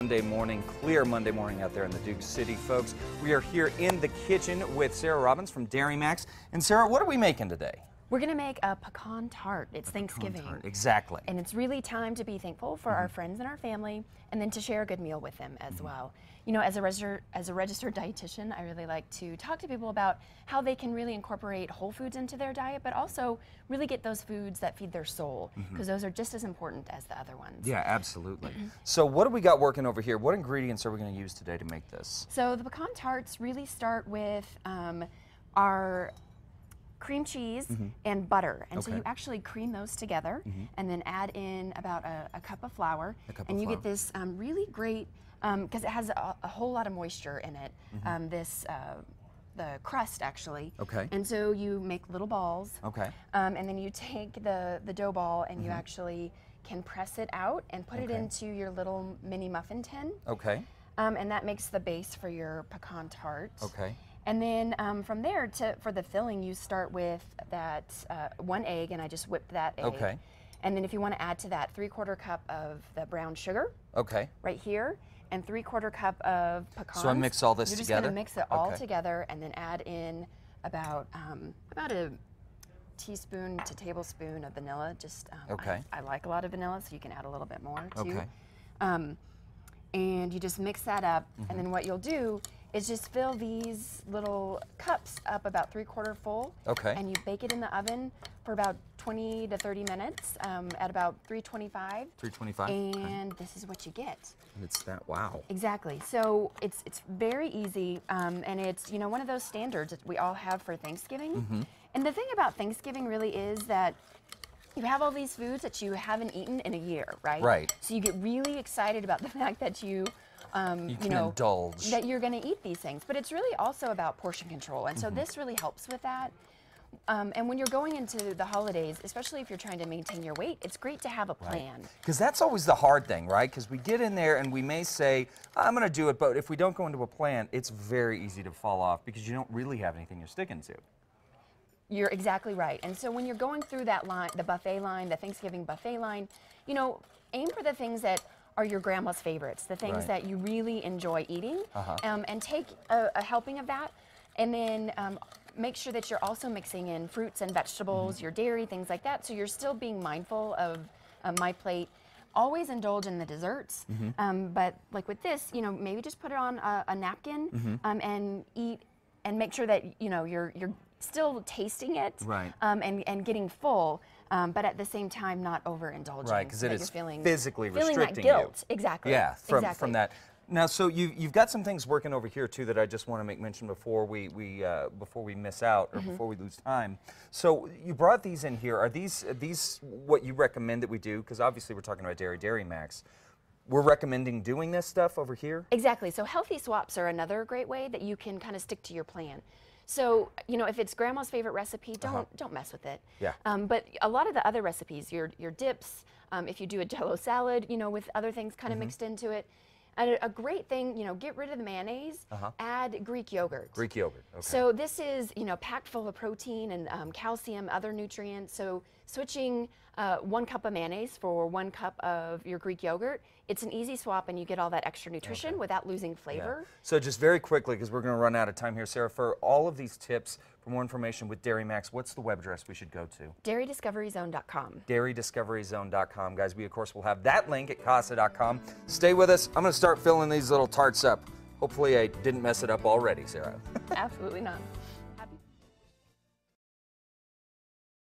Monday morning, clear Monday morning out there in the Duke City, folks. We are here in the kitchen with Sarah Robbins from Dairy Max. And Sarah, what are we making today? We're going to make a pecan tart. It's Thanksgiving. Pecan tart. Exactly. And it's really time to be thankful for our friends and our family, and then to share a good meal with them as well. You know, as a registered dietitian, I really like to talk to people about how they can really incorporate whole foods into their diet, but also really get those foods that feed their soul, because those are just as important as the other ones. Yeah, absolutely. So what do we got working over here? What ingredients are we going to use today to make this? So the pecan tarts really start with our cream cheese and butter, and so you actually cream those together and then add in about a cup of flour, and you get this really great, because it has a whole lot of moisture in it, the crust actually. Okay. And so you make little balls. Okay. And then you take the dough ball and you actually can press it out and put it into your little mini muffin tin. Okay. And that makes the base for your pecan tart. Okay. And then from there, for the filling, you start with that 1 egg, and I just whipped that egg. Okay. And then if you want to add to that 3/4 cup of the brown sugar. Okay. Right here, and 3/4 cup of pecans. So I mix all this You're together? You're just going to mix it all together, and then add in about a teaspoon to tablespoon of vanilla. Just I like a lot of vanilla, so you can add a little bit more too. Okay. And you just mix that up, and then what you'll do is just fill these little cups up about 3/4 full. Okay. And you bake it in the oven for about 20 to 30 minutes at about 325. 325. And this is what you get. It's that, wow. Exactly. So it's very easy, and it's one of those standards that we all have for Thanksgiving. And the thing about Thanksgiving really is that you have all these foods that you haven't eaten in a year, right? Right. So you get really excited about the fact that you can indulge. That you're going to eat these things. But it's really also about portion control. And so this really helps with that. And when you're going into the holidays, especially if you're trying to maintain your weight, it's great to have a plan. Because that's always the hard thing, right? Because we get in there and we may say, I'm going to do it, but if we don't go into a plan, it's very easy to fall off because you don't really have anything you're sticking to. You're exactly right. And so when you're going through that line, the buffet line, the Thanksgiving buffet line, aim for the things that are your grandma's favorites, the things that you really enjoy eating, and take a helping of that, and then make sure that you're also mixing in fruits and vegetables, your dairy, things like that, so you're still being mindful of my plate. Always indulge in the desserts, but like with this, maybe just put it on a napkin and eat, and make sure that you're still tasting it, and getting full, but at the same time not overindulging. Right, because it is physically feeling restricting that guilt. you. Exactly. Yeah, from that. Now, so you've got some things working over here too that I just want to make mention before we miss out or before we lose time. So you brought these in here. Are these what you recommend that we do? Because obviously we're talking about Dairy Max. We're recommending doing this stuff over here? Exactly. So healthy swaps are another great way that you can kind of stick to your plan. So, if it's grandma's favorite recipe, don't mess with it. Yeah. But a lot of the other recipes, your dips, if you do a Jell-O salad, with other things kind of mixed into it. And a great thing, get rid of the mayonnaise, add Greek yogurt. Greek yogurt, okay. So this is, packed full of protein and calcium, other nutrients. So switching 1 cup of mayonnaise for 1 cup of your Greek yogurt, it's an easy swap, and you get all that extra nutrition without losing flavor. Yeah. So just very quickly, because we're going to run out of time here, Sarah, for all of these tips, for more information with Dairy Max, what's the web address we should go to? DairyDiscoveryZone.com. DairyDiscoveryZone.com. Guys, we, of course, will have that link at casa.com. Stay with us. I'm going to start filling these little tarts up. Hopefully I didn't mess it up already, Sarah. Absolutely not.